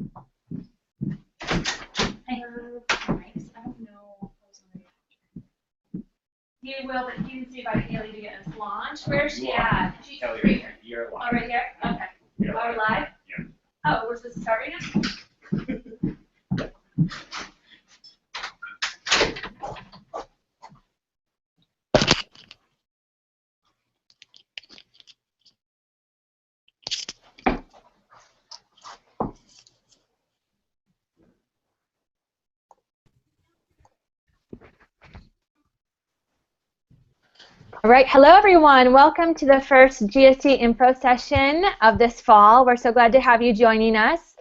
I don't know. You will, but you can see by Haley to get us launched. Where is she at? She's right here. You're live. Oh, right here? Okay. You're Are we live? Yeah. Oh, we're supposed to start right now? All right, hello everyone. Welcome to the first GST info session of this fall. We're so glad to have you joining us.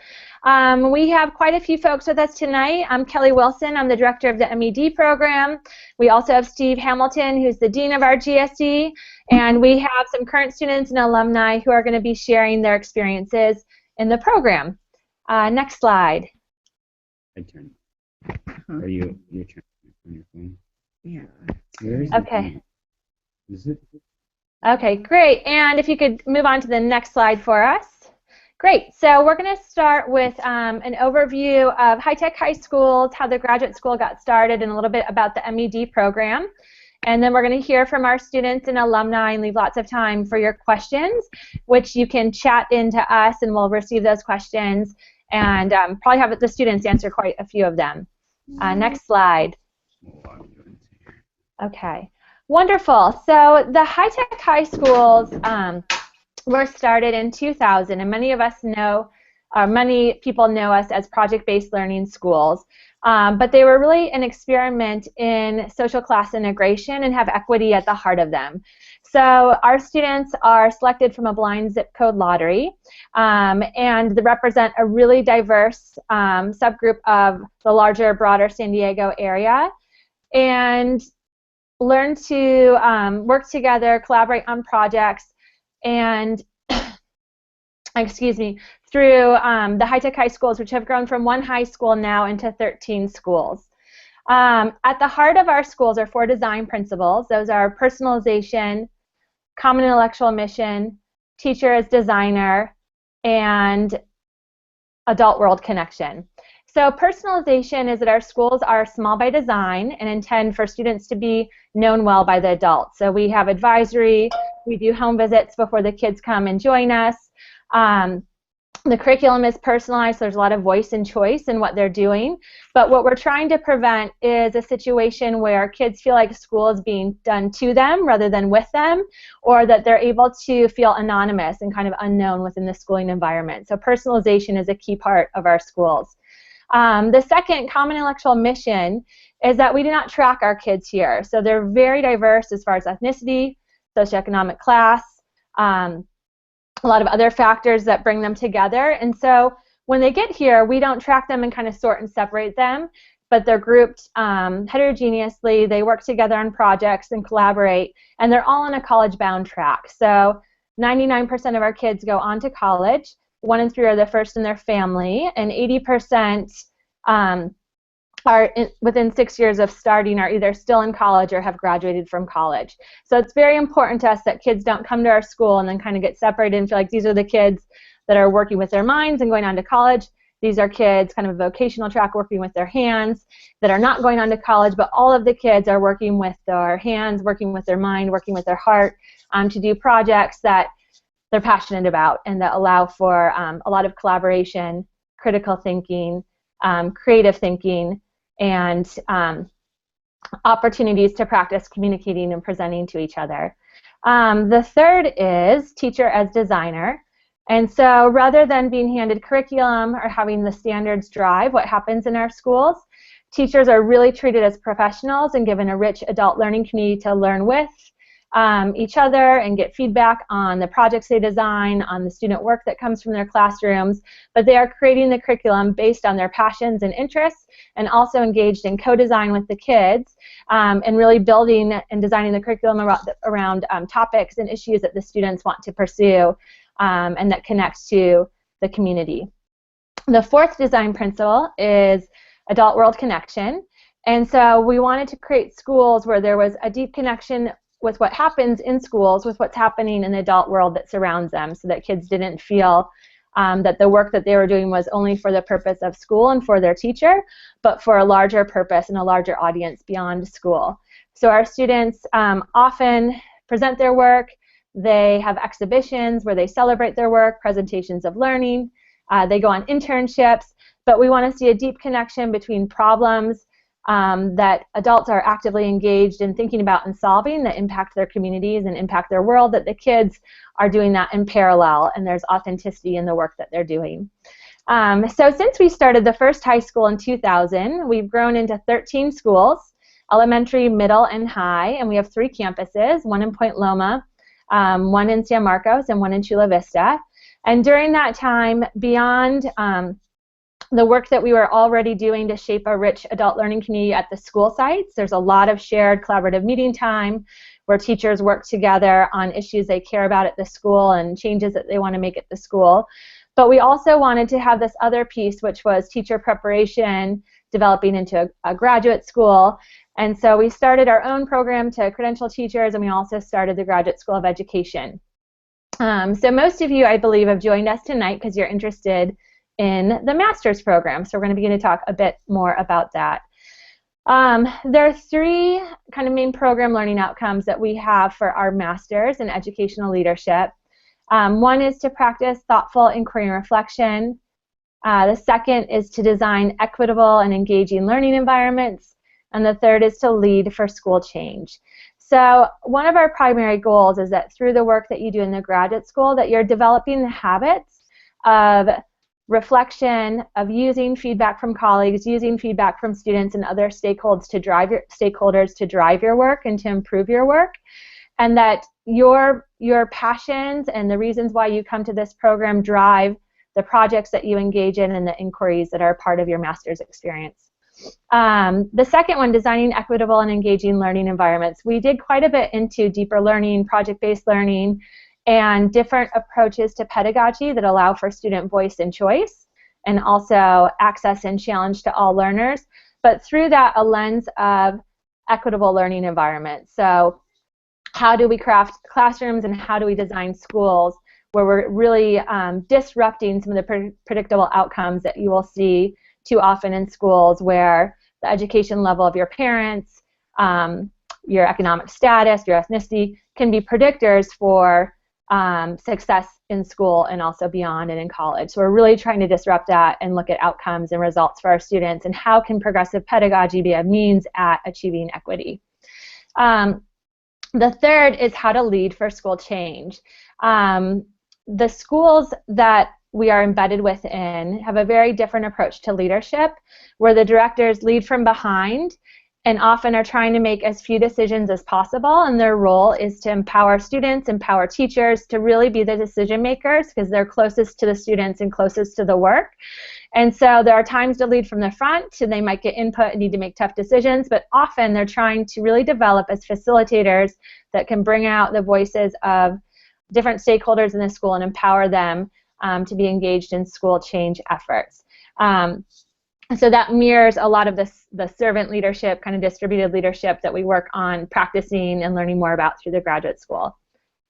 We have quite a few folks with us tonight. I'm Kelly Wilson. I'm the director of the M.Ed program. We also have Steve Hamilton, who's the dean of our GSD, and we have some current students and alumni who are going to be sharing their experiences in the program. Next slide. I turn. Are you turning on your phone? Yeah. Where is Okay. Is it? Okay, great. And if you could move on to the next slide for us. Great. So we're going to start with an overview of high-tech high schools, how the graduate school got started, and a little bit about the M.Ed program. And then we're going to hear from our students and alumni and leave lots of time for your questions, which you can chat into us, and we'll receive those questions and probably have the students answer quite a few of them. Next slide. Okay. Wonderful. So the high-tech high schools were started in 2000, and many of us know, many people know us as project-based learning schools. But they were really an experiment in social class integration and have equity at the heart of them. So our students are selected from a blind zip code lottery, and they represent a really diverse subgroup of the larger, broader San Diego area, and learn to work together, collaborate on projects, and excuse me, through the high-tech high schools, which have grown from one high school now into 13 schools. At the heart of our schools are 4 design principles. Those are personalization, common intellectual mission, teacher as designer, and adult world connection. So personalization is that our schools are small by design and intend for students to be known well by the adults. So we have advisory, we do home visits before the kids come and join us. The curriculum is personalized, so there's a lot of voice and choice in what they're doing. But what we're trying to prevent is a situation where kids feel like school is being done to them rather than with them, or that they're able to feel anonymous and kind of unknown within the schooling environment. So personalization is a key part of our schools. The second common intellectual mission is that we do not track our kids here. So they're very diverse as far as ethnicity, socioeconomic class, a lot of other factors that bring them together. And so when they get here, we don't track them and kind of sort and separate them, but they're grouped heterogeneously. They work together on projects and collaborate, and they're all on a college-bound track. So 99% of our kids go on to college. 1 in 3 are the first in their family, and 80% are within 6 years of starting are either still in college or have graduated from college. So it's very important to us that kids don't come to our school and then kind of get separated and feel like these are the kids that are working with their minds and going on to college. These are kids kind of a vocational track working with their hands that are not going on to college, but all of the kids are working with their hands, working with their mind, working with their heart to do projects that they're passionate about and that allow for a lot of collaboration, critical thinking, creative thinking, and opportunities to practice communicating and presenting to each other. The third is teacher as designer. And so rather than being handed curriculum or having the standards drive what happens in our schools, teachers are really treated as professionals and given a rich adult learning community to learn with each other and get feedback on the projects they design, on the student work that comes from their classrooms, but they are creating the curriculum based on their passions and interests and also engaged in co-design with the kids and really building and designing the curriculum around topics and issues that the students want to pursue and that connects to the community. The 4th design principle is adult world connection, and so we wanted to create schools where there was a deep connection with what happens in schools, with what's happening in the adult world that surrounds them, so that kids didn't feel that the work that they were doing was only for the purpose of school and for their teacher, but for a larger purpose and a larger audience beyond school. So our students often present their work. They have exhibitions where they celebrate their work, presentations of learning. They go on internships, but we want to see a deep connection between problems that adults are actively engaged in thinking about and solving that impact their communities and impact their world, that the kids are doing that in parallel, and there's authenticity in the work that they're doing. So since we started the first high school in 2000, we've grown into 13 schools, elementary, middle, and high, and we have 3 campuses, one in Point Loma, one in San Marcos, and one in Chula Vista. And during that time, beyond the work that we were already doing to shape a rich adult learning community at the school sites, there's a lot of shared collaborative meeting time where teachers work together on issues they care about at the school and changes that they want to make at the school. But we also wanted to have this other piece, which was teacher preparation, developing into a graduate school. And so we started our own program to credential teachers, and we also started the Graduate School of Education. So most of you, I believe, have joined us tonight because you're interested in the master's program. So we're going to begin to talk a bit more about that. There are 3 kind of main program learning outcomes that we have for our master's in educational leadership. One is to practice thoughtful inquiry and reflection. The second is to design equitable and engaging learning environments. And the third is to lead for school change. So one of our primary goals is that through the work that you do in the graduate school, that you're developing the habits of reflection, of using feedback from colleagues, using feedback from students and other stakeholders to drive your work and to improve your work, and that your passions and the reasons why you come to this program drive the projects that you engage in and the inquiries that are part of your master's experience. The second one, designing equitable and engaging learning environments. We dig quite a bit into deeper learning, project-based learning, and different approaches to pedagogy that allow for student voice and choice, and also access and challenge to all learners, but through that a lens of equitable learning environments. So how do we craft classrooms and how do we design schools where we're really disrupting some of the predictable outcomes that you will see too often in schools, where the education level of your parents, your economic status, your ethnicity can be predictors for success in school and also beyond and in college. So we're really trying to disrupt that and look at outcomes and results for our students, and how can progressive pedagogy be a means at achieving equity. The third is how to lead for school change. The schools that we are embedded within have a very different approach to leadership, where the directors lead from behind and often are trying to make as few decisions as possible, and their role is to empower students, empower teachers to really be the decision makers because they're closest to the students and closest to the work. And so there are times to lead from the front, and they might get input and need to make tough decisions, but often they're trying to really develop as facilitators that can bring out the voices of different stakeholders in the school and empower them to be engaged in school change efforts. So that mirrors a lot of the servant leadership, kind of distributed leadership that we work on practicing and learning more about through the graduate school.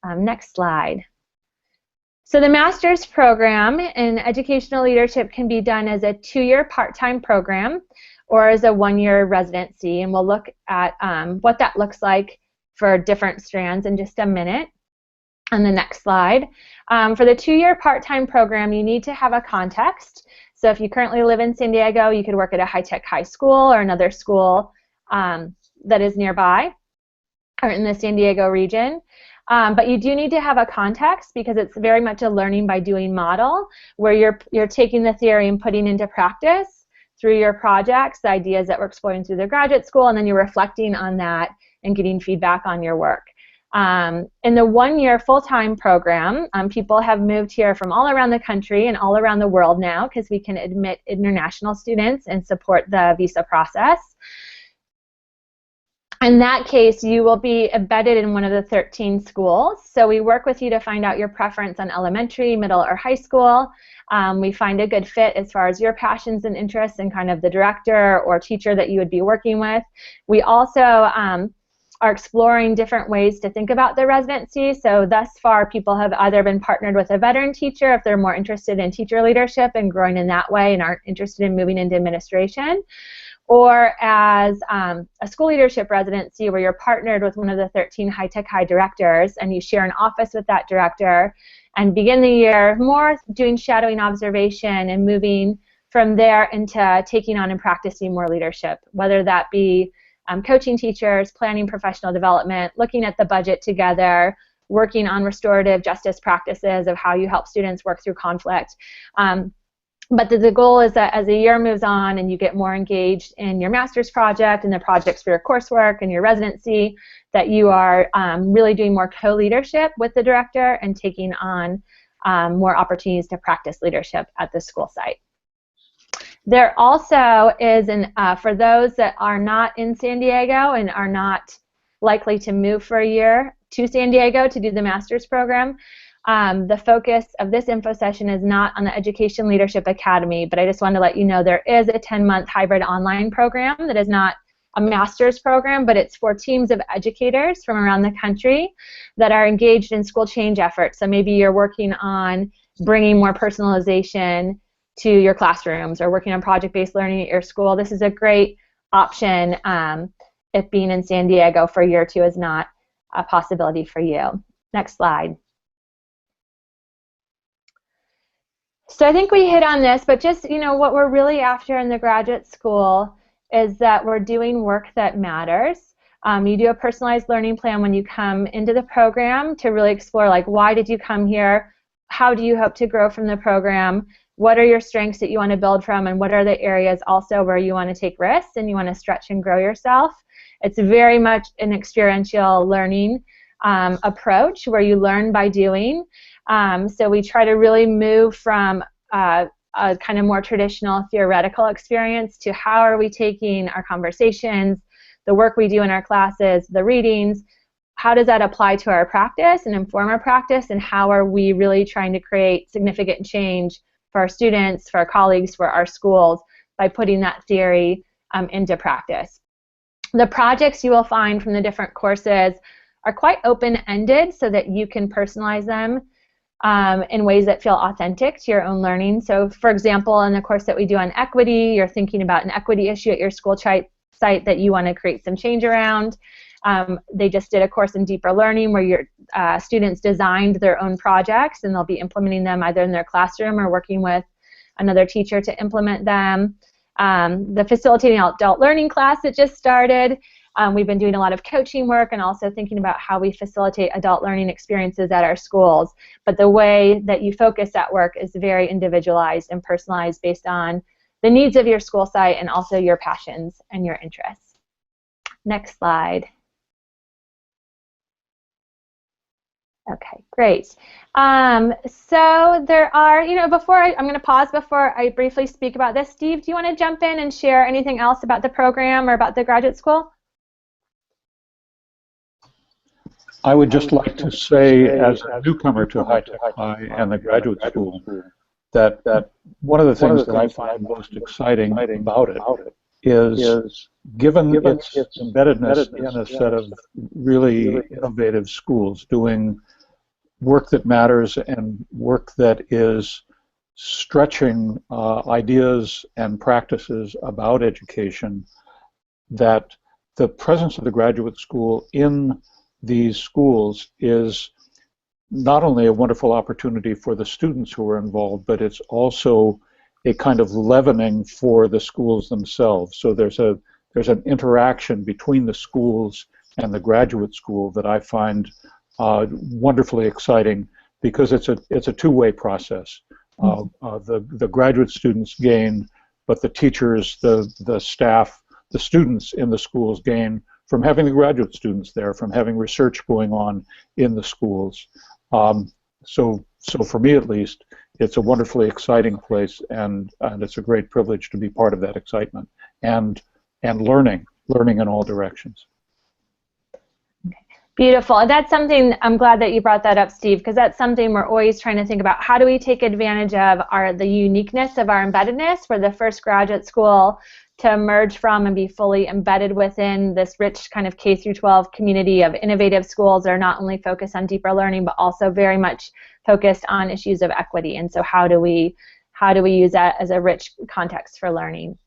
Next slide. So the master's program in educational leadership can be done as a 2-year part-time program or as a 1-year residency, and we'll look at what that looks like for different strands in just a minute. On the next slide. For the 2-year part-time program, you need to have a context. So if you currently live in San Diego, you could work at a high-tech high school or another school that is nearby or in the San Diego region. But you do need to have a context because it's very much a learning by doing model where you're taking the theory and putting into practice through your projects, the ideas that we're exploring through the graduate school, and then you're reflecting on that and getting feedback on your work. In the 1-year full-time program, people have moved here from all around the country and all around the world now because we can admit international students and support the visa process. In that case, you will be embedded in one of the 13 schools. So we work with you to find out your preference on elementary, middle, or high school. We find a good fit as far as your passions and interests and kind of the director or teacher that you would be working with. We also are exploring different ways to think about their residency. So thus far, people have either been partnered with a veteran teacher if they're more interested in teacher leadership and growing in that way and aren't interested in moving into administration, or as a school leadership residency where you're partnered with one of the 13 high-tech high directors and you share an office with that director and begin the year more doing shadowing observation and moving from there into taking on and practicing more leadership, whether that be coaching teachers, planning professional development, looking at the budget together, working on restorative justice practices of how you help students work through conflict. But the goal is that as the year moves on and you get more engaged in your master's project and the projects for your coursework and your residency, that you are really doing more co-leadership with the director and taking on more opportunities to practice leadership at the school site. There also is, for those that are not in San Diego and are not likely to move for a year to San Diego to do the master's program, the focus of this info session is not on the Education Leadership Academy, but I just wanted to let you know there is a 10-month hybrid online program that is not a master's program, but it's for teams of educators from around the country that are engaged in school change efforts. So maybe you're working on bringing more personalization to your classrooms or working on project-based learning at your school. This is a great option if being in San Diego for a year or two is not a possibility for you. Next slide. So I think we hit on this, but just, what we're really after in the graduate school is that we're doing work that matters. You do a personalized learning plan when you come into the program to really explore, like, why did you come here? How do you hope to grow from the program? What are your strengths that you want to build from, and what are the areas also where you want to take risks and you want to stretch and grow yourself? It's very much an experiential learning approach where you learn by doing. So we try to really move from a kind of more traditional theoretical experience to how are we taking our conversations, the work we do in our classes, the readings, how does that apply to our practice and inform our practice, and how are we really trying to create significant change for our students, for our colleagues, for our schools by putting that theory into practice. The projects you will find from the different courses are quite open-ended so that you can personalize them in ways that feel authentic to your own learning. So for example, in the course that we do on equity, you're thinking about an equity issue at your school site that you want to create some change around. They just did a course in deeper learning where your students designed their own projects and they'll be implementing them either in their classroom or working with another teacher to implement them. The facilitating adult learning class that just started, we've been doing a lot of coaching work and also thinking about how we facilitate adult learning experiences at our schools. But the way that you focus that work is very individualized and personalized based on the needs of your school site and also your passions and your interests. Next slide. Okay, great. So there are, I'm going to pause before I briefly speak about this. Steve, do you want to jump in and share anything else about the program or about the graduate school? I would just like to say, as a newcomer to High-Tech High and the graduate school, that one of the things that I find most exciting about it is, given its embeddedness in a set of really innovative schools doing work that matters and work that is stretching ideas and practices about education, that the presence of the graduate school in these schools is not only a wonderful opportunity for the students who are involved, but it's also a kind of leavening for the schools themselves. So there's an interaction between the schools and the graduate school that I find wonderfully exciting, because it's a two-way process. The graduate students gain, but the teachers, the staff, the students in the schools gain from having the graduate students there, from having research going on in the schools. So for me at least, it's a wonderfully exciting place, and it's a great privilege to be part of that excitement and learning in all directions. Beautiful. That's something, I'm glad that you brought that up, Steve, because that's something we're always trying to think about. How do we take advantage of the uniqueness of our embeddedness? We're the first graduate school to emerge from and be fully embedded within this rich kind of K through 12 community of innovative schools that are not only focused on deeper learning, but also very much focused on issues of equity. And so how do we use that as a rich context for learning?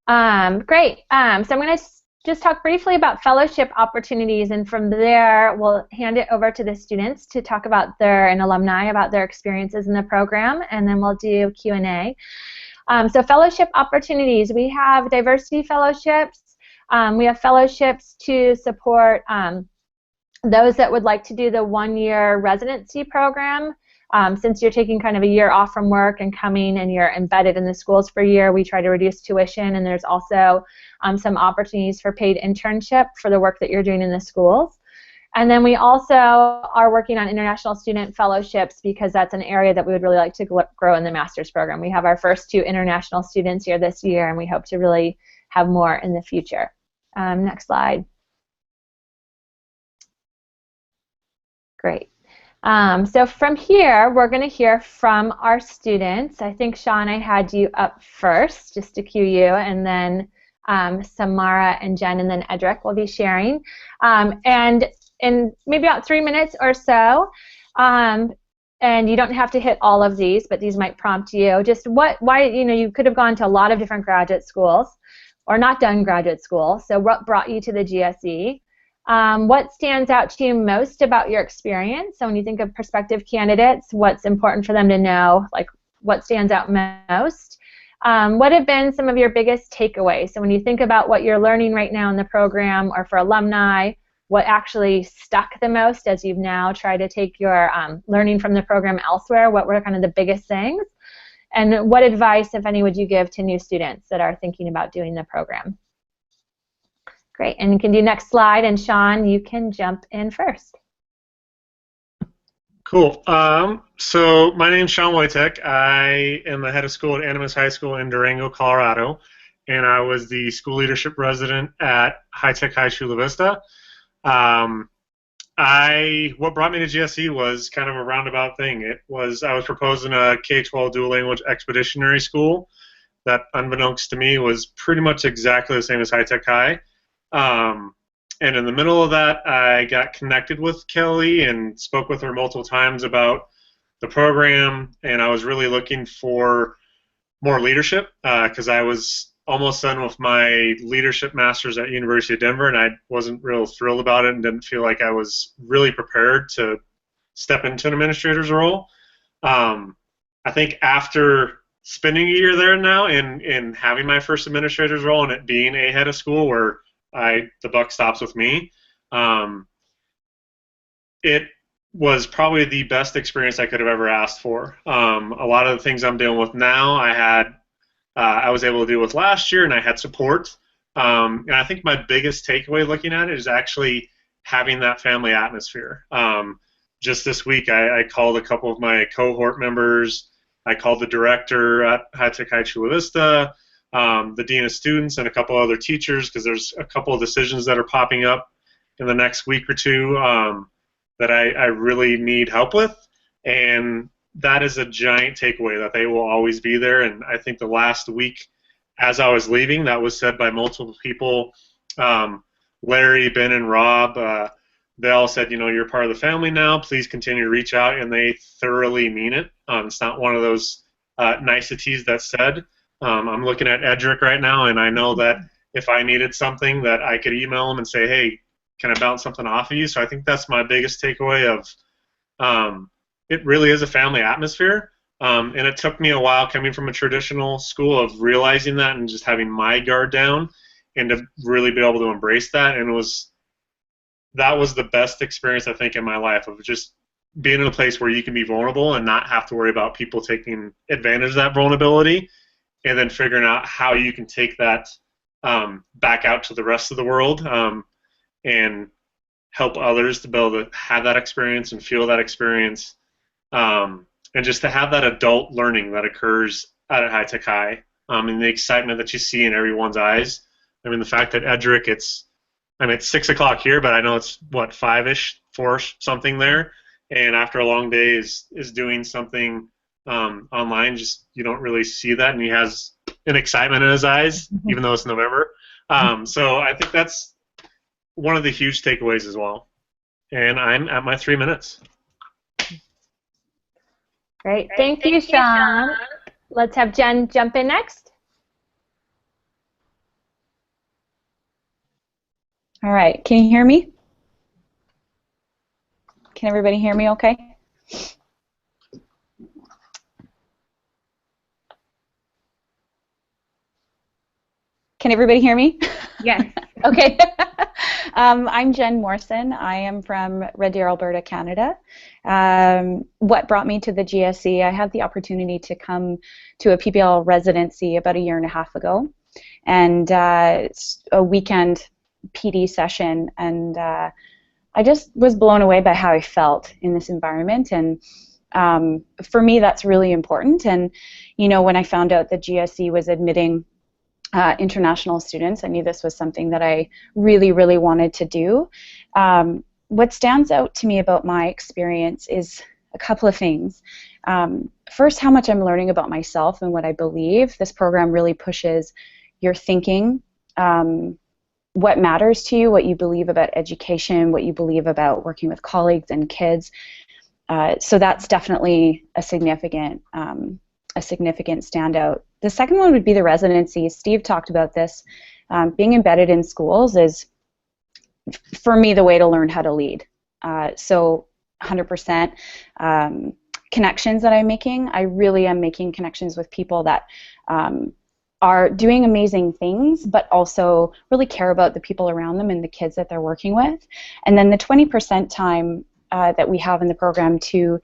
Great. So I'm going to just talk briefly about fellowship opportunities, and from there we'll hand it over to the students to talk about and alumni about their experiences in the program, and then we'll do Q&A. So fellowship opportunities, we have diversity fellowships. We have fellowships to support those that would like to do the one-year residency program. Since you're taking kind of a year off from work and coming and you're embedded in the schools for a year, we try to reduce tuition, and there's also some opportunities for paid internship for the work that you're doing in the schools. And then we also are working on international student fellowships because that's an area that we would really like to grow in the master's program. We have our first 2 international students here this year, and we hope to really have more in the future. Next slide. Great. So from here, we're going to hear from our students. I think, Shawn, I had you up first, just to cue you, and then Samara and Jen, and then Edric will be sharing. And in maybe about 3 minutes or so, and you don't have to hit all of these, but these might prompt you, just why, you could have gone to a lot of different graduate schools or not done graduate school, so what brought you to the GSE? What stands out to you most about your experience? So when you think of prospective candidates, what's important for them to know, like what stands out most? What have been some of your biggest takeaways? So when you think about what you're learning right now in the program, or for alumni, what actually stuck the most as you've now tried to take your learning from the program elsewhere? What were kind of the biggest things? And what advice, if any, would you give to new students that are thinking about doing the program? Great, and you can do next slide, and Shawn, you can jump in first. Cool. So my name's Shawn Wojtek. I am the head of school at Animas High School in Durango, Colorado, and I was the school leadership resident at High Tech High Chula Vista. What brought me to GSE was kind of a roundabout thing. I was proposing a K-12 dual language expeditionary school that, unbeknownst to me, was pretty much exactly the same as High Tech High. And in the middle of that, I got connected with Kelly and spoke with her multiple times about the program, and I was really looking for more leadership because I was almost done with my leadership master's at University of Denver, and I wasn't real thrilled about it and didn't feel like I was really prepared to step into an administrator's role. I think after spending a year there now and having my first administrator's role and it being a head of school where the buck stops with me, it was probably the best experience I could have ever asked for. A lot of the things I'm dealing with now, I was able to deal with last year, and I had support. And I think my biggest takeaway looking at it is actually having that family atmosphere. Just this week, I called a couple of my cohort members. I called the director at High Tech High Chula Vista, the dean of students, and a couple other teachers, because there's a couple of decisions that are popping up in the next week or two that I really need help with. And that is a giant takeaway, that they will always be there. And I think the last week, as I was leaving, that was said by multiple people. Larry, Ben, and Rob, they all said, you're part of the family now. Please continue to reach out, and they thoroughly mean it. It's not one of those niceties that's said. I'm looking at Edric right now, and I know that if I needed something, that I could email him and say, hey, can I bounce something off of you? So I think that's my biggest takeaway of it really is a family atmosphere. And it took me a while coming from a traditional school of realizing that and just having my guard down and to really be able to embrace that. And that was the best experience, I think, in my life, of just being in a place where you can be vulnerable and not have to worry about people taking advantage of that vulnerability, and then figuring out how you can take that back out to the rest of the world and help others to be able to have that experience and feel that experience, and just to have that adult learning that occurs at High Tech High, and the excitement that you see in everyone's eyes. I mean, the fact that Edric, it's 6 o'clock here, but I know it's, 5-ish, 4-ish, something there, and after a long day is doing something online. Just, you don't really see that, and he has an excitement in his eyes, even though it's November. So I think that's one of the huge takeaways as well. And I'm at my 3 minutes. Great. Thank you, Shawn. Let's have Jen jump in next. All right. Can you hear me? Can everybody hear me okay? Can everybody hear me? Yes. Okay. I'm Jen Morrison. I am from Red Deer, Alberta, Canada. What brought me to the GSE, I had the opportunity to come to a PBL residency about a year and a half ago, and it's a weekend PD session, and I just was blown away by how I felt in this environment, and for me that's really important. And you know, when I found out that GSE was admitting international students, I knew this was something that I really, really wanted to do. What stands out to me about my experience is a couple of things. First, how much I'm learning about myself and what I believe. This program really pushes your thinking, what matters to you, what you believe about education, what you believe about working with colleagues and kids. So that's definitely a significant standout. The second one would be the residency. Steve talked about this. Being embedded in schools is, for me, the way to learn how to lead. So 100% connections that I'm making, I really am making connections with people that are doing amazing things, but also really care about the people around them and the kids that they're working with. And then the 20% time that we have in the program to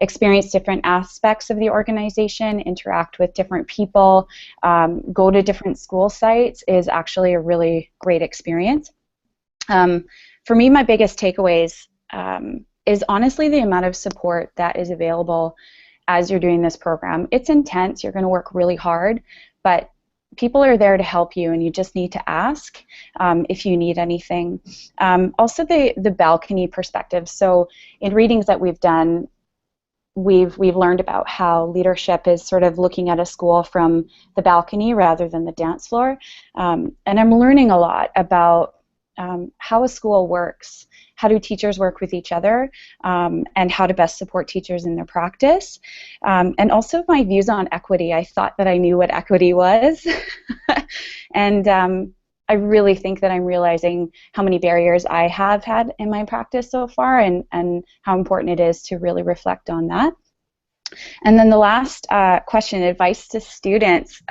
experience different aspects of the organization, interact with different people, go to different school sites is actually a really great experience. For me, my biggest takeaways is honestly the amount of support that is available as you're doing this program. It's intense, you're going to work really hard, but people are there to help you, and you just need to ask if you need anything. Also, the balcony perspective. So in readings that we've done, we've learned about how leadership is sort of looking at a school from the balcony rather than the dance floor. And I'm learning a lot about how a school works, how do teachers work with each other, and how to best support teachers in their practice. And also my views on equity. I thought that I knew what equity was. And I really think that I'm realizing how many barriers I have had in my practice so far, and how important it is to really reflect on that. And then the last question, advice to students.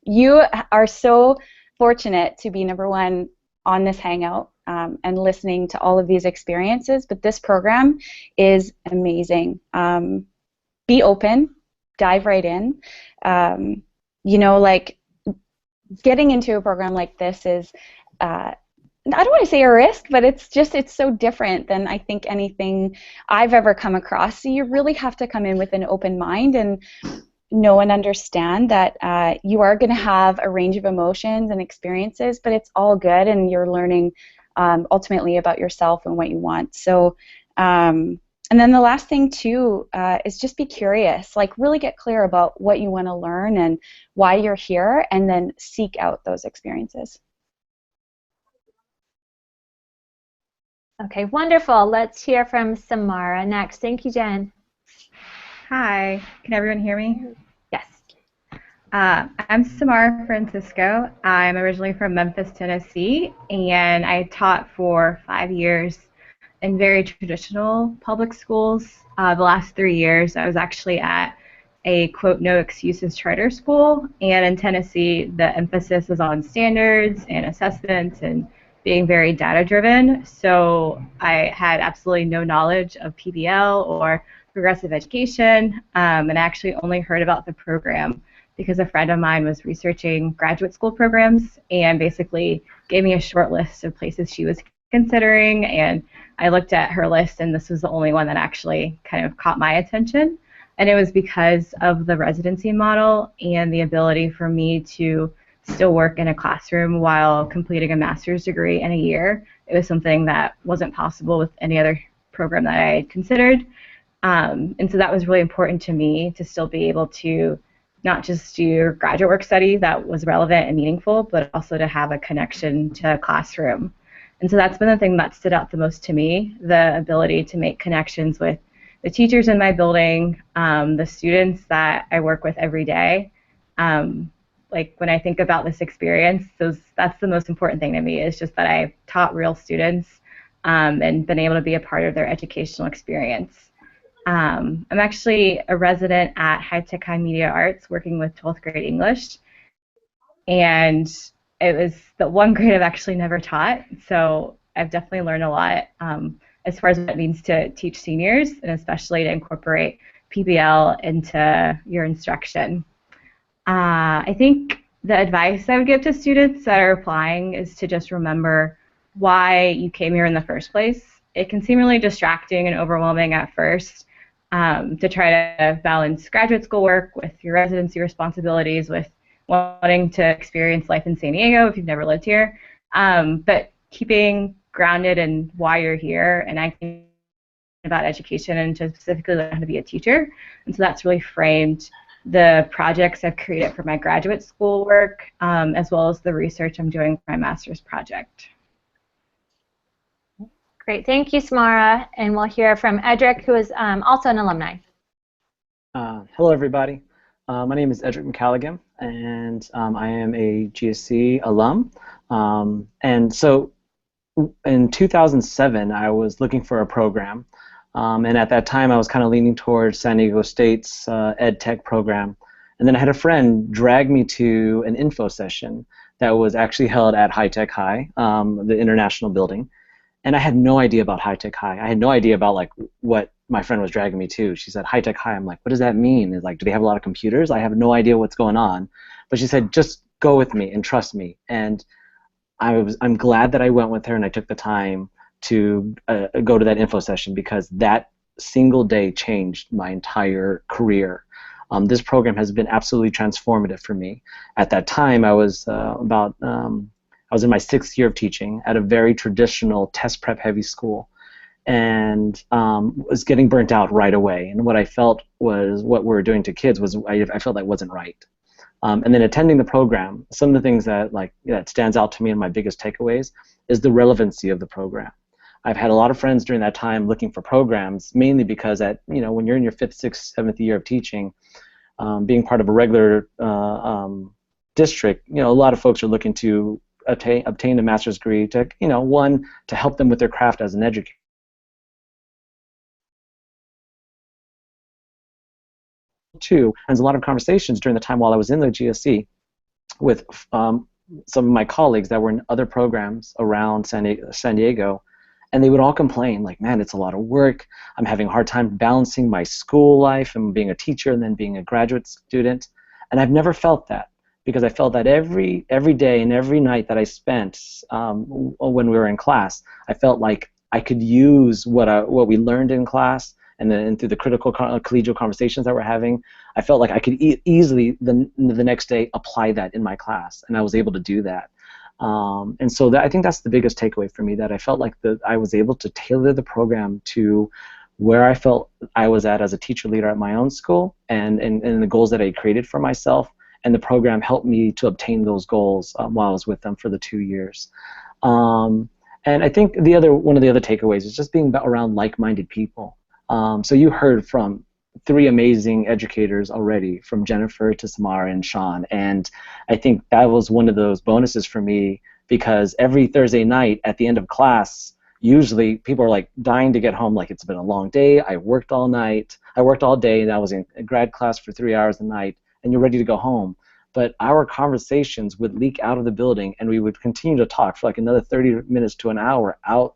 You are so fortunate to be number one on this Hangout and listening to all of these experiences, but this program is amazing. Be open, dive right in. You know, like, getting into a program like this is, I don't want to say a risk, but it's so different than I think anything I've ever come across. So you really have to come in with an open mind and know and understand that you are going to have a range of emotions and experiences, but it's all good, and you're learning ultimately about yourself and what you want. So, and then the last thing too is just be curious. Like, really get clear about what you want to learn and why you're here, and then seek out those experiences. Okay, wonderful. Let's hear from Samara next. Thank you, Jen. Hi, can everyone hear me? Yes. I'm Samara Francisco. I'm originally from Memphis, Tennessee, and I taught for 5 years in very traditional public schools. The last 3 years I was actually at a, quote, no excuses charter school, and in Tennessee the emphasis is on standards and assessments and being very data driven. So I had absolutely no knowledge of PBL or progressive education, and I actually only heard about the program because a friend of mine was researching graduate school programs and basically gave me a short list of places she was considering, and I looked at her list and this was the only one that actually kind of caught my attention. And it was because of the residency model and the ability for me to still work in a classroom while completing a master's degree in a year. It was something that wasn't possible with any other program that I had considered. And so that was really important to me, to still be able to not just do your graduate work study that was relevant and meaningful, but also to have a connection to a classroom. And so that's been the thing that stood out the most to me, the ability to make connections with the teachers in my building, the students that I work with every day. Like when I think about this experience, that's the most important thing to me, is just that I taught real students and been able to be a part of their educational experience. I'm actually a resident at High Tech High Media Arts working with 12th grade English, and it was the one grade I've actually never taught, so I've definitely learned a lot as far as what it means to teach seniors, and especially to incorporate PBL into your instruction. I think the advice I would give to students that are applying is to just remember why you came here in the first place. It can seem really distracting and overwhelming at first to try to balance graduate school work with your residency responsibilities, with wanting to experience life in San Diego if you've never lived here, but keeping grounded in why you're here. And I think about education and to specifically learn how to be a teacher. And so that's really framed the projects I've created for my graduate school work, as well as the research I'm doing for my master's project. Great, thank you, Samara. And we'll hear from Edric, who is also an alumni. Hello, everybody. My name is Edric McCalligan, and I am a GSC alum. And so in 2007, I was looking for a program. And at that time, I was kind of leaning towards San Diego State's Ed Tech program. And then I had a friend drag me to an info session that was actually held at High Tech High, the international building. And I had no idea about High Tech High. I had no idea about like what my friend was dragging me to. She said, High Tech High. I'm like, what does that mean? It's like, do they have a lot of computers? I have no idea what's going on. But she said, just go with me and trust me. And I'm glad that I went with her and I took the time to go to that info session, because that single day changed my entire career. This program has been absolutely transformative for me. At that time, I was I was in my 6th year of teaching at a very traditional test prep heavy school, and was getting burnt out right away. And what I felt was what we were doing to kids was I felt that wasn't right. And then attending the program, some of the things that that stands out to me and my biggest takeaways is the relevancy of the program. I've had a lot of friends during that time looking for programs, mainly because when you're in your 5th, 6th, 7th year of teaching, being part of a regular district, a lot of folks are looking to obtain a master's degree to, one, to help them with their craft as an educator. Two, there's a lot of conversations during the time while I was in the GSC with some of my colleagues that were in other programs around San Diego, and they would all complain, like, man, it's a lot of work. I'm having a hard time balancing my school life and being a teacher and then being a graduate student. And I've never felt that, because I felt that every day and every night that I spent when we were in class, I felt like I could use what we learned in class and through the critical collegial conversations that we're having. I felt like I could easily the next day apply that in my class, and I was able to do that. And so I think that's the biggest takeaway for me, that I felt like I was able to tailor the program to where I felt I was at as a teacher leader at my own school, and the goals that I created for myself, and the program helped me to obtain those goals while I was with them for the 2 years. And I think one of the other takeaways is just being around like-minded people. So you heard from 3 amazing educators already, from Jennifer to Samara and Shawn, and I think that was one of those bonuses for me, because every Thursday night at the end of class, usually people are like dying to get home, like it's been a long day, I worked all day, and I was in grad class for 3 hours a night, and you're ready to go home. But our conversations would leak out of the building, and we would continue to talk for like another 30 minutes to an hour out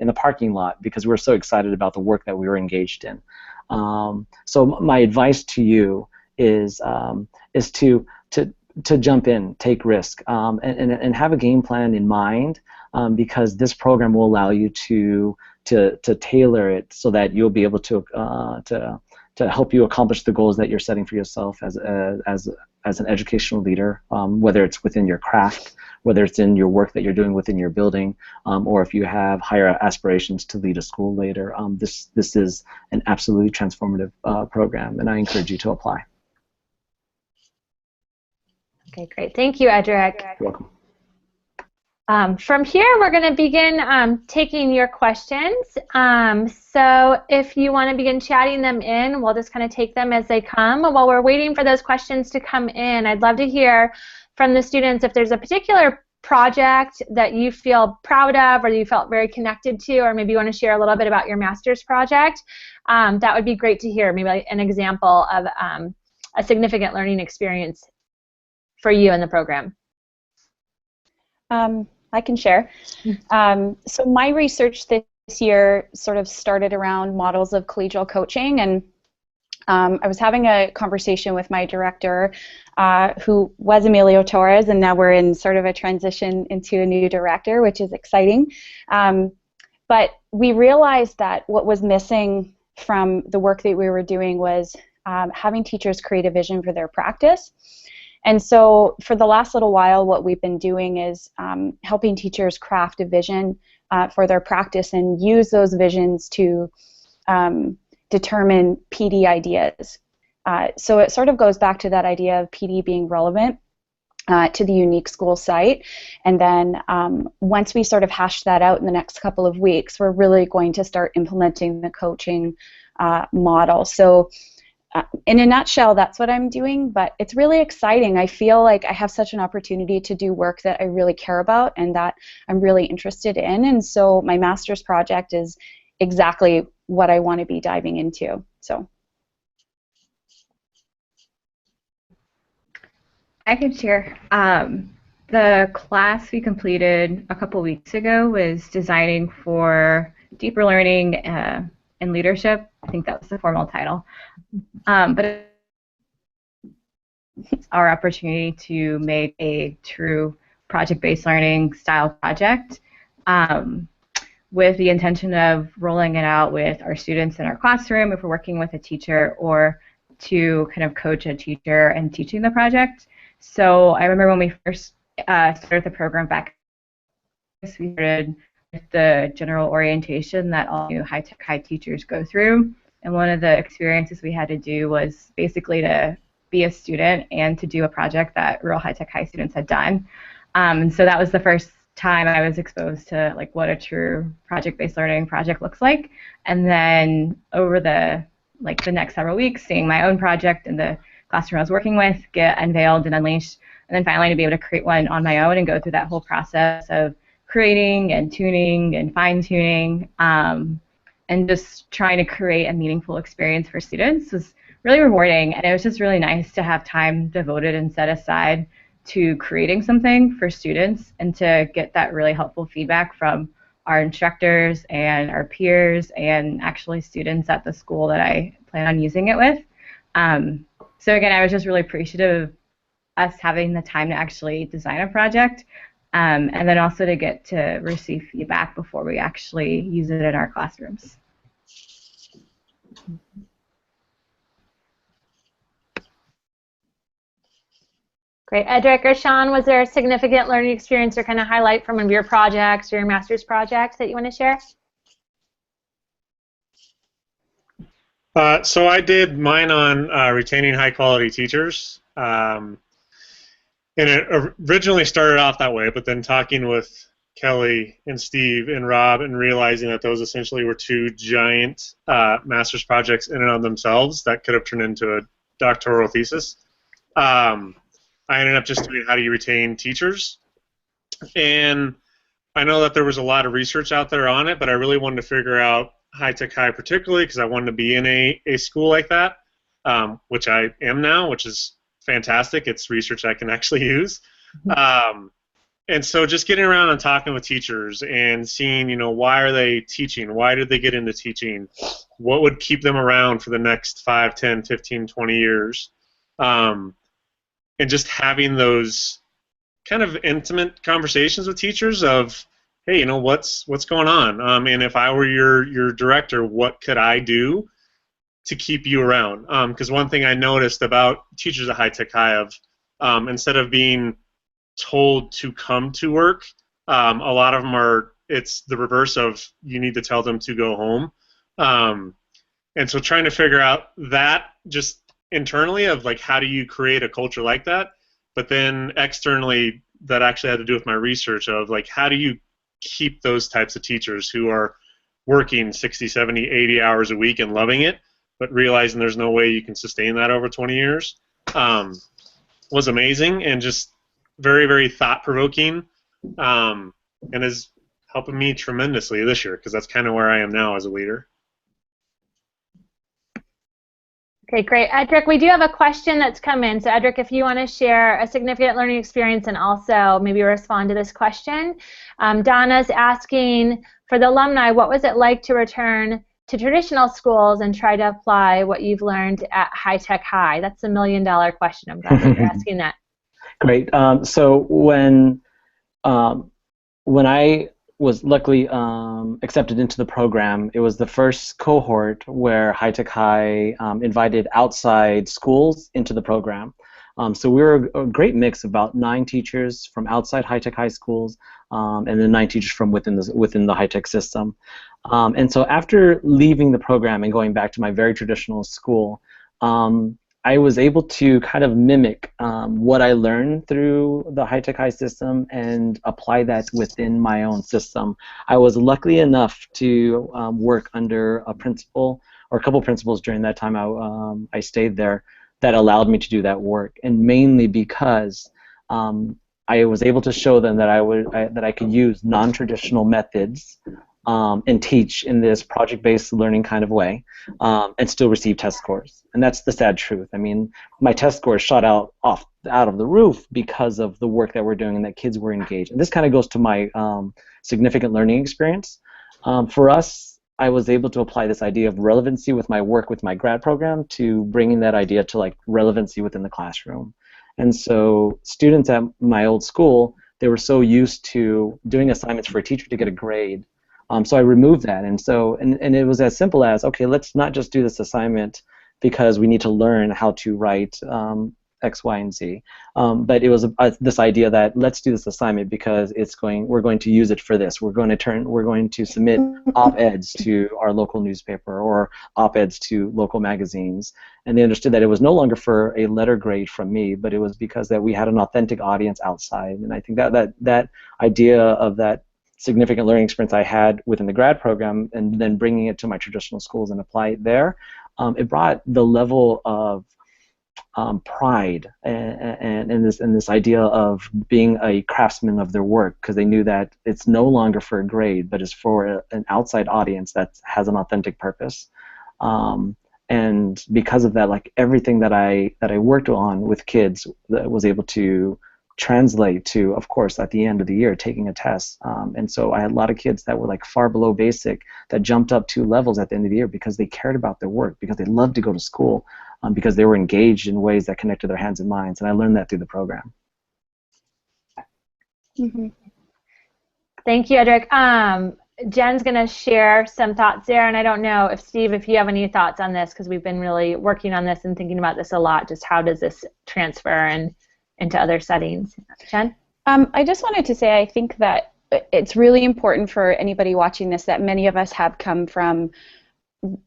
in the parking lot, because we were so excited about the work that we were engaged in. So my advice to you is to jump in, take risk, and have a game plan in mind, because this program will allow you to tailor it so that you'll be able to help you accomplish the goals that you're setting for yourself as an educational leader, whether it's within your craft, whether it's in your work that you're doing within your building, or if you have higher aspirations to lead a school later. This is an absolutely transformative program, and I encourage you to apply. Okay, great. Thank you, Edric. You're welcome. From here, we're going to begin taking your questions. So if you want to begin chatting them in, we'll just kind of take them as they come. While we're waiting for those questions to come in, I'd love to hear from the students if there's a particular project that you feel proud of or you felt very connected to, or maybe you want to share a little bit about your master's project. That would be great to hear, maybe an example of a significant learning experience for you in the program. I can share. So my research this year sort of started around models of collegial coaching, and I was having a conversation with my director, who was Emilio Torres, and now we're in sort of a transition into a new director, which is exciting. But we realized that what was missing from the work that we were doing was having teachers create a vision for their practice. And so for the last little while, what we've been doing is helping teachers craft a vision for their practice and use those visions to determine PD ideas. So it sort of goes back to that idea of PD being relevant to the unique school site. And then once we sort of hash that out in the next couple of weeks, we're really going to start implementing the coaching model. So in a nutshell, that's what I'm doing, but it's really exciting. I feel like I have such an opportunity to do work that I really care about and that I'm really interested in, and so my master's project is exactly what I want to be diving into. So I can share. The class we completed a couple weeks ago was designing for deeper learning and leadership. I think that was the formal title. But it's our opportunity to make a true project-based learning style project with the intention of rolling it out with our students in our classroom if we're working with a teacher, or to kind of coach a teacher and teaching the project. So I remember when we first started the program back, we started with the general orientation that all new high-tech high teachers go through. And one of the experiences we had to do was basically to be a student and to do a project that real high-tech high students had done. And so that was the first time I was exposed to like what a true project-based learning project looks like. And then over the next several weeks, seeing my own project in the classroom I was working with get unveiled and unleashed, and then finally to be able to create one on my own and go through that whole process of creating and tuning and fine-tuning and just trying to create a meaningful experience for students was really rewarding. And it was just really nice to have time devoted and set aside to creating something for students and to get that really helpful feedback from our instructors and our peers and actually students at the school that I plan on using it with. So again, I was just really appreciative of us having the time to actually design a project, and then also to get to receive feedback before we actually use it in our classrooms. Great. Edric or Shawn, was there a significant learning experience or kind of highlight from one of your projects or your master's projects that you want to share? So I did mine on retaining high-quality teachers. And it originally started off that way, but then talking with Kelly and Steve and Rob and realizing that those essentially were two giant master's projects in and of themselves that could have turned into a doctoral thesis. I ended up just doing how do you retain teachers. And I know that there was a lot of research out there on it, but I really wanted to figure out high-tech high particularly because I wanted to be in a school like that, which I am now, which is fantastic. It's research I can actually use. And so just getting around and talking with teachers and seeing, you know, why are they teaching? Why did they get into teaching? What would keep them around for the next 5, 10, 15, 20 years? And just having those kind of intimate conversations with teachers of, hey, you know, what's going on? And if I were your director, what could I do to keep you around? Because one thing I noticed about teachers at high-tech high of instead of being told to come to work, a lot of them it's the reverse of you need to tell them to go home. And so trying to figure out that just internally of like how do you create a culture like that but then externally that actually had to do with my research of like how do you keep those types of teachers who are working 60, 70, 80 hours a week and loving it, but realizing there's no way you can sustain that over 20 years, was amazing and just very, very thought-provoking, and is helping me tremendously this year because that's kind of where I am now as a leader. Okay, great. Edric, we do have a question that's come in. So Edric, if you want to share a significant learning experience and also maybe respond to this question. Donna's asking, for the alumni, what was it like to return to traditional schools and try to apply what you've learned at High Tech High? That's $1 million question. I'm glad that you're asking that. Great. So when I was luckily accepted into the program, it was the first cohort where High Tech High invited outside schools into the program. So we were a great mix, about 9 teachers from outside High Tech High schools, and then 9 teachers from within the High Tech system. And so after leaving the program and going back to my very traditional school, I was able to kind of mimic what I learned through the High Tech High system and apply that within my own system. I was lucky enough to work under a principal or a couple principals during that time I stayed there that allowed me to do that work, and mainly because I was able to show them that I could use non-traditional methods and teach in this project-based learning kind of way, and still receive test scores. And that's the sad truth. I mean, my test scores shot out of the roof because of the work that we're doing and that kids were engaged. And this kind of goes to my significant learning experience. For us, I was able to apply this idea of relevancy with my work with my grad program to bringing that idea to like relevancy within the classroom. And so students at my old school, they were so used to doing assignments for a teacher to get a grade. So I removed that, and it was as simple as, okay, let's not just do this assignment because we need to learn how to write X, Y, and Z. But it was this idea that let's do this assignment because we're going to use it for this. We're going to submit op-eds to our local newspaper or op-eds to local magazines, and they understood that it was no longer for a letter grade from me, but it was because that we had an authentic audience outside. And I think that idea of that significant learning experience I had within the grad program and then bringing it to my traditional schools and apply it there, it brought the level of pride and this idea of being a craftsman of their work, because they knew that it's no longer for a grade, but it's for an outside audience that has an authentic purpose. And because of that, like everything that I worked on with kids that was able to translate to, of course, at the end of the year, taking a test. And so I had a lot of kids that were like far below basic that jumped up 2 levels at the end of the year because they cared about their work, because they loved to go to school, because they were engaged in ways that connected their hands and minds. And I learned that through the program. Mm-hmm. Thank you, Edric. Jen's going to share some thoughts there, and I don't know if Steve, if you have any thoughts on this, because we've been really working on this and thinking about this a lot, just how does this transfer and into other settings. Jen? I just wanted to say I think that it's really important for anybody watching this that many of us have come from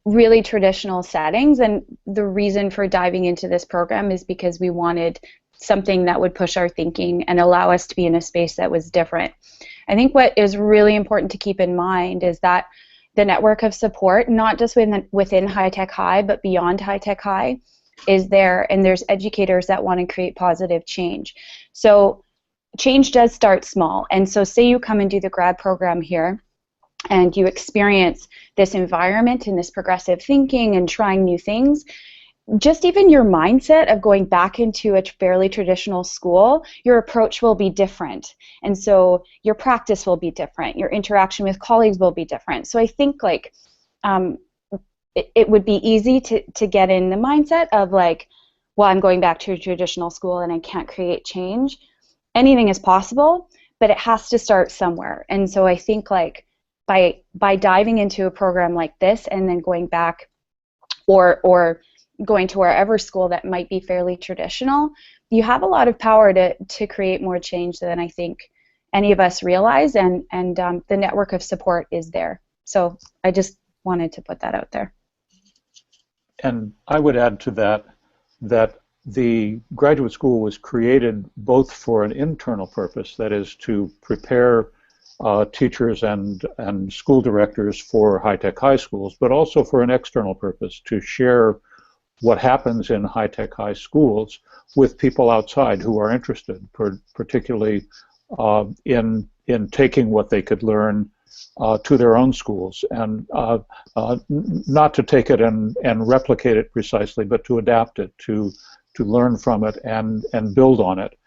really traditional settings, and the reason for diving into this program is because we wanted something that would push our thinking and allow us to be in a space that was different. I think what is really important to keep in mind is that the network of support, not just within High Tech High, but beyond High Tech High, is there, and there's educators that want to create positive change. So change does start small, and so say you come and do the grad program here and you experience this environment and this progressive thinking and trying new things, just even your mindset of going back into a fairly traditional school, your approach will be different, and so your practice will be different, your interaction with colleagues will be different. So I think like it would be easy to get in the mindset of like, well, I'm going back to a traditional school and I can't create change. Anything is possible, but it has to start somewhere. And so I think like by diving into a program like this and then going back or going to wherever school that might be fairly traditional, you have a lot of power to create more change than I think any of us realize, and the network of support is there. So I just wanted to put that out there. And I would add to that the graduate school was created both for an internal purpose, that is to prepare teachers and school directors for high-tech high schools, but also for an external purpose, to share what happens in high-tech high schools with people outside who are interested, particularly in taking what they could learn to their own schools, and not to take it and replicate it precisely, but to adapt it, to learn from it and build on it.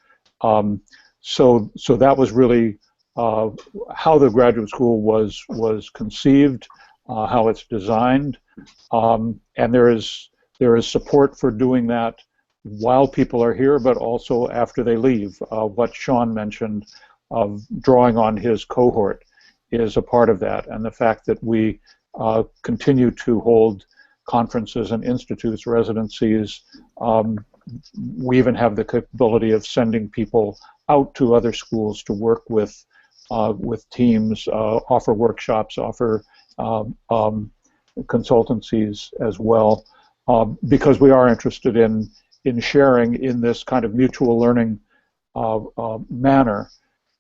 So that was really how the graduate school was conceived, how it's designed, and there is support for doing that while people are here, but also after they leave. What Shawn mentioned of drawing on his cohort is a part of that, and the fact that we continue to hold conferences and institutes, residencies. We even have the capability of sending people out to other schools to work with teams, offer workshops, offer consultancies as well, because we are interested in sharing in this kind of mutual learning manner,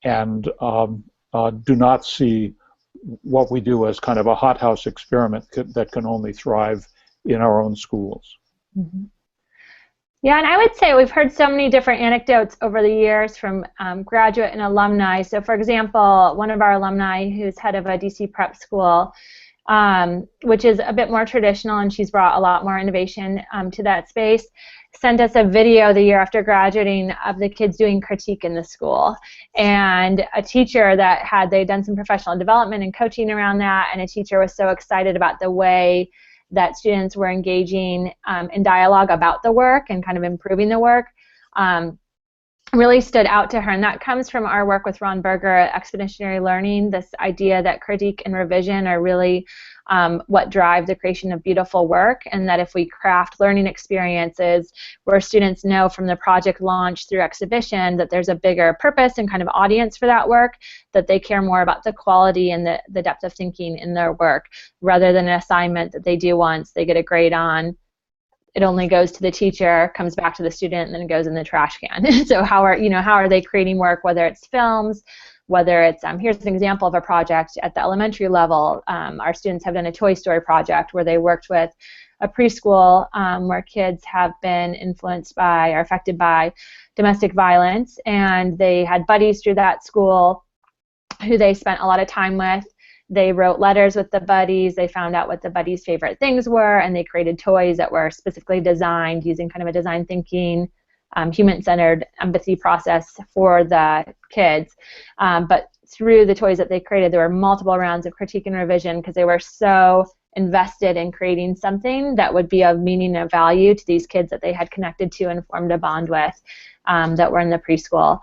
and do not see what we do as kind of a hothouse experiment that can only thrive in our own schools. Mm-hmm. Yeah, and I would say we've heard so many different anecdotes over the years from graduate and alumni. So, for example, one of our alumni who's head of a DC prep school, which is a bit more traditional, and she's brought a lot more innovation to that space, sent us a video the year after graduating of the kids doing critique in the school. And a teacher they'd done some professional development and coaching around that, and a teacher was so excited about the way that students were engaging in dialogue about the work and kind of improving the work, really stood out to her. And that comes from our work with Ron Berger at Expeditionary Learning, this idea that critique and revision are really what drive the creation of beautiful work, and that if we craft learning experiences where students know from the project launch through exhibition that there's a bigger purpose and kind of audience for that work, that they care more about the quality and the depth of thinking in their work, rather than an assignment that they do once, they get a grade on, it only goes to the teacher, comes back to the student, and then goes in the trash can. So how are they creating work, whether it's films, whether it's, here's an example of a project at the elementary level. Our students have done a Toy Story project where they worked with a preschool where kids have been influenced by or affected by domestic violence, and they had buddies through that school who they spent a lot of time with. They wrote letters with the buddies, they found out what the buddies' favorite things were, and they created toys that were specifically designed using kind of a design thinking, human-centered empathy process for the kids. But through the toys that they created, there were multiple rounds of critique and revision because they were so invested in creating something that would be of meaning and value to these kids that they had connected to and formed a bond with, that were in the preschool.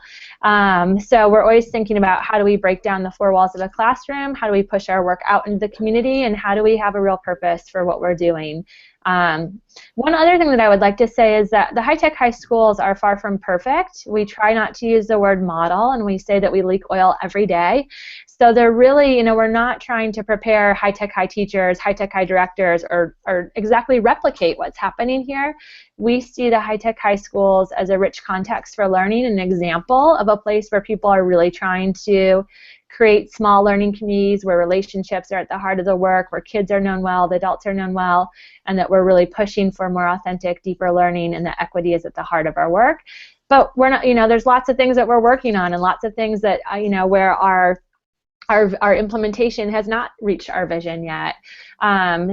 So we're always thinking about how do we break down the four walls of a classroom, how do we push our work out into the community, and how do we have a real purpose for what we're doing. One other thing that I would like to say is that the high-tech high schools are far from perfect. We try not to use the word model, and we say that we leak oil every day. So they're really, we're not trying to prepare high-tech high teachers, high-tech high directors, or exactly replicate what's happening here. We see the high-tech high schools as a rich context for learning, an example of a place where people are really trying to create small learning communities where relationships are at the heart of the work, where kids are known well, the adults are known well, and that we're really pushing for more authentic, deeper learning, and that equity is at the heart of our work. But we're not, there's lots of things that we're working on, and lots of things that, where our implementation has not reached our vision yet.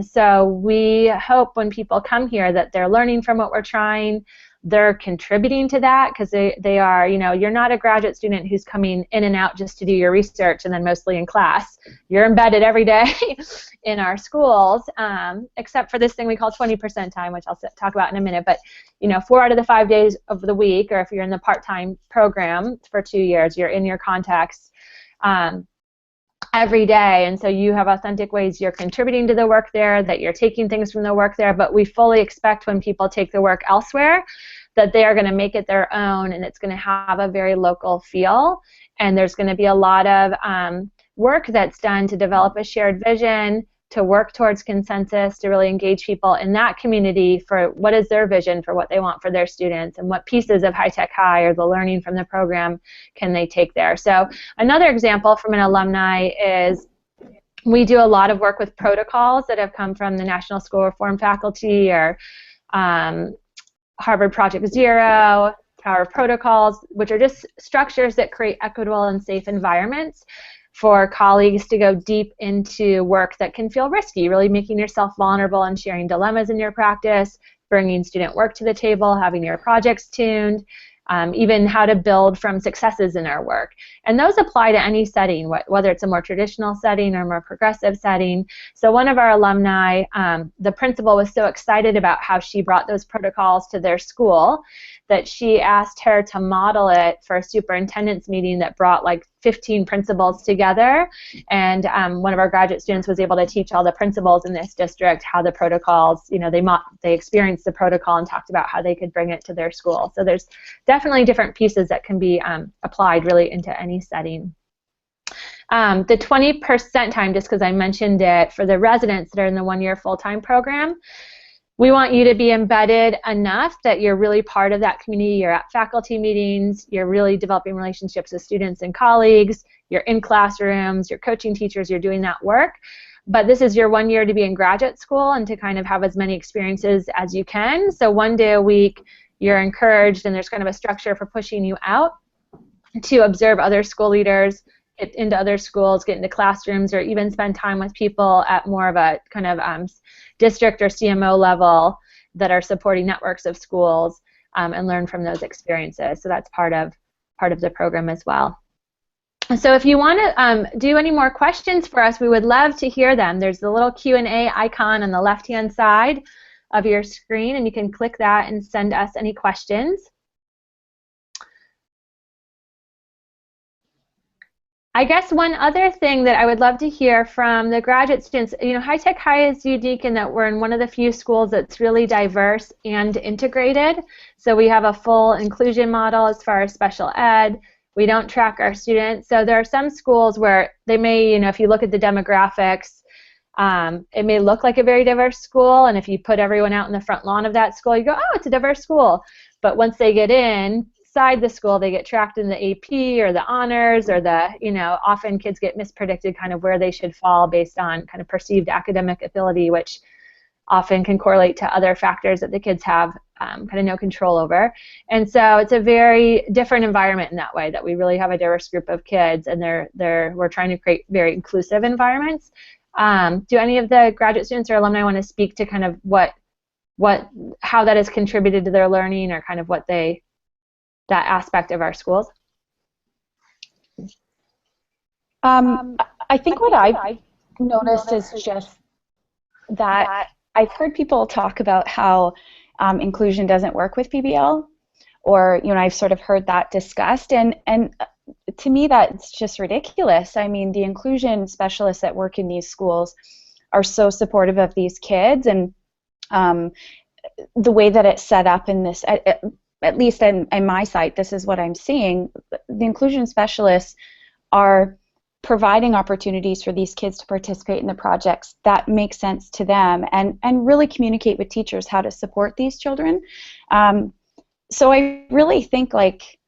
So we hope when people come here that they're learning from what we're trying, they're contributing to that, because they are, you're not a graduate student who's coming in and out just to do your research and then mostly in class. You're embedded every day in our schools, except for this thing we call 20% time, which I'll talk about in a minute. But 4 out of the 5 days of the week, or if you're in the part-time program for 2 years, you're in your context every day, and so you have authentic ways you're contributing to the work there, that you're taking things from the work there, but we fully expect when people take the work elsewhere that they are going to make it their own, and it's going to have a very local feel, and there's going to be a lot of work that's done to develop a shared vision, to work towards consensus, to really engage people in that community for what is their vision for what they want for their students and what pieces of High Tech High or the learning from the program can they take there. So another example from an alumni is we do a lot of work with protocols that have come from the National School Reform faculty or Harvard Project Zero, Power of Protocols, which are just structures that create equitable and safe environments for colleagues to go deep into work that can feel risky, really making yourself vulnerable and sharing dilemmas in your practice, bringing student work to the table, having your projects tuned, even how to build from successes in our work. And those apply to any setting, whether it's a more traditional setting or more progressive setting. So one of our alumni, the principal was so excited about how she brought those protocols to their school that she asked her to model it for a superintendent's meeting that brought like 15 principals together. And one of our graduate students was able to teach all the principals in this district how the protocols, you know, they experienced the protocol and talked about how they could bring it to their school. So there's definitely different pieces that can be applied really into any setting. The 20% time, just because I mentioned it, for the residents that are in the one-year full-time program, we want you to be embedded enough that you're really part of that community. You're at faculty meetings, you're really developing relationships with students and colleagues, you're in classrooms, you're coaching teachers, you're doing that work. But this is your 1 year to be in graduate school and to kind of have as many experiences as you can. So 1 day a week, you're encouraged, and there's kind of a structure for pushing you out to observe other school leaders, get into other schools, get into classrooms, or even spend time with people at more of a kind of district or CMO level that are supporting networks of schools, and learn from those experiences. So that's part of the program as well. So if you want to do any more questions for us, we would love to hear them. There's the little Q&A icon on the left-hand side of your screen, and you can click that and send us any questions. I guess one other thing that I would love to hear from the graduate students, you know, High Tech High is unique in that we're in one of the few schools that's really diverse and integrated. So we have a full inclusion model as far as special ed. We don't track our students. So there are some schools where they may, you know, if you look at the demographics, it may look like a very diverse school, and if you put everyone out in the front lawn of that school, you go, oh, it's a diverse school. But once they get inside the school, they get tracked in the AP or the honors or the, you know, often kids get mispredicted kind of where they should fall based on kind of perceived academic ability, which often can correlate to other factors that the kids have kind of no control over. And so it's a very different environment in that way, that we really have a diverse group of kids, and we're trying to create very inclusive environments. Do any of the graduate students or alumni want to speak to kind of how that has contributed to their learning, or kind of that aspect of our schools? I think what I've noticed is just that I've heard people talk about how inclusion doesn't work with PBL, or, you know, I've sort of heard that discussed, and to me that's just ridiculous. I mean, the inclusion specialists that work in these schools are so supportive of these kids, and the way that it's set up in this, at least in my site, this is what I'm seeing. The inclusion specialists are providing opportunities for these kids to participate in the projects that make sense to them, and really communicate with teachers how to support these children. So I really think, like,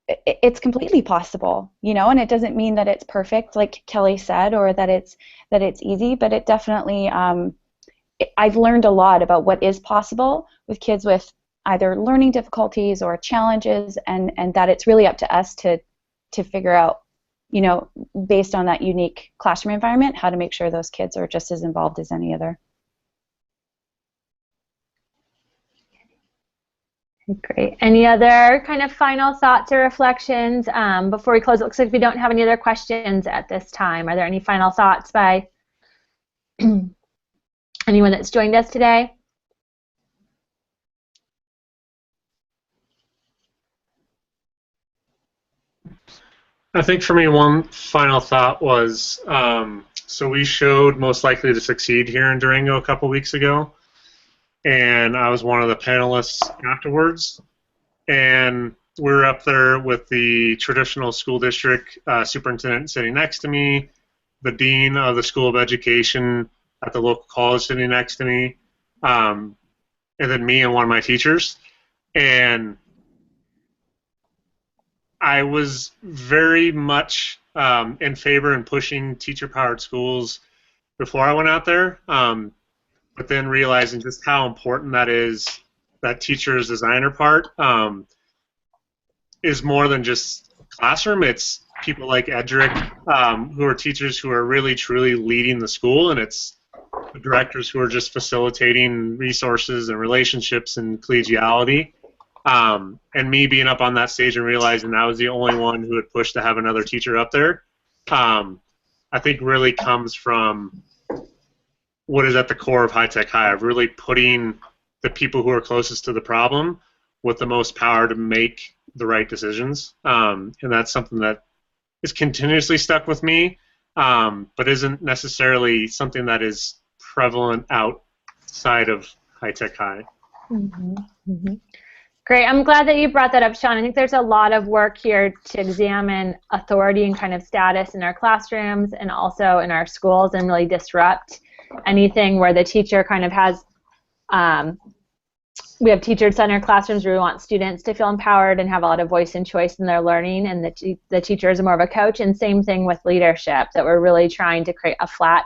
it's completely possible, you know, and it doesn't mean that it's perfect, like Kelly said, or that it's easy, but it definitely, I've learned a lot about what is possible with kids with either learning difficulties or challenges, and that it's really up to us to figure out, you know, based on that unique classroom environment, how to make sure those kids are just as involved as any other. Great. Any other kind of final thoughts or reflections before we close? It looks like we don't have any other questions at this time. Are there any final thoughts by anyone that's joined us today? I think for me, one final thought was, so we showed Most Likely to Succeed here in Durango a couple weeks ago, and I was one of the panelists afterwards, and we were up there with the traditional school district superintendent sitting next to me, the dean of the School of Education at the local college sitting next to me, and then me and one of my teachers. And I was very much in favor in pushing teacher-powered schools before I went out there, but then realizing just how important that is, that teacher's designer part is more than just classroom. It's people like Edric who are teachers who are really, truly leading the school, and it's the directors who are just facilitating resources and relationships and collegiality. And me being up on that stage and realizing I was the only one who had pushed to have another teacher up there, I think really comes from what is at the core of High Tech High, of really putting the people who are closest to the problem with the most power to make the right decisions. And that's something that is continuously stuck with me, but isn't necessarily something that is prevalent outside of High Tech High. Mm-hmm. Mm-hmm. Great. I'm glad that you brought that up, Shawn. I think there's a lot of work here to examine authority and kind of status in our classrooms and also in our schools, and really disrupt anything where the teacher kind of has, we have teacher-centered classrooms where we want students to feel empowered and have a lot of voice and choice in their learning, and the teacher is more of a coach. And same thing with leadership, that we're really trying to create a flat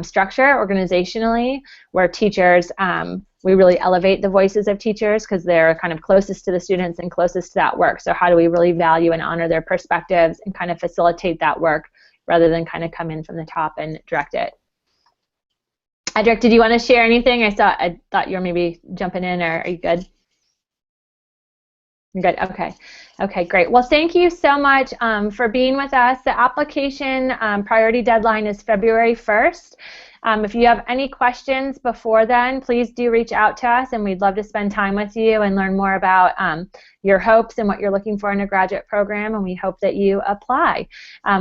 structure organizationally where teachers, we really elevate the voices of teachers because they're kind of closest to the students and closest to that work. So how do we really value and honor their perspectives and kind of facilitate that work rather than kind of come in from the top and direct it? Edric, did you want to share anything? I thought you were maybe jumping in, or are you good? You're good. Okay. Okay, great. Well, thank you so much for being with us. The application priority deadline is February 1st. If you have any questions before then, please do reach out to us, and we'd love to spend time with you and learn more about your hopes and what you're looking for in a graduate program, and we hope that you apply.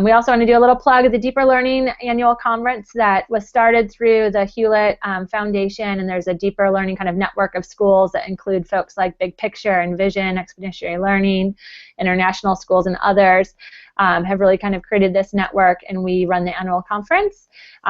We also want to do a little plug of the Deeper Learning Annual Conference that was started through the Hewlett Foundation, and there's a Deeper Learning kind of network of schools that include folks like Big Picture and Vision, Expeditionary Learning, International Schools, and others. Have really kind of created this network, and we run the annual conference,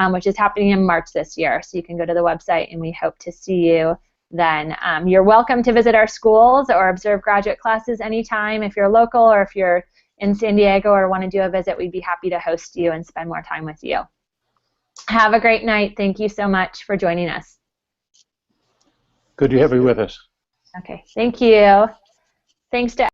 which is happening in March this year. So you can go to the website, and we hope to see you then. You're welcome to visit our schools or observe graduate classes anytime. If you're local or if you're in San Diego or want to do a visit, we'd be happy to host you and spend more time with you. Have a great night. Thank you so much for joining us. Good to have you with us. Okay, thank you. Thanks to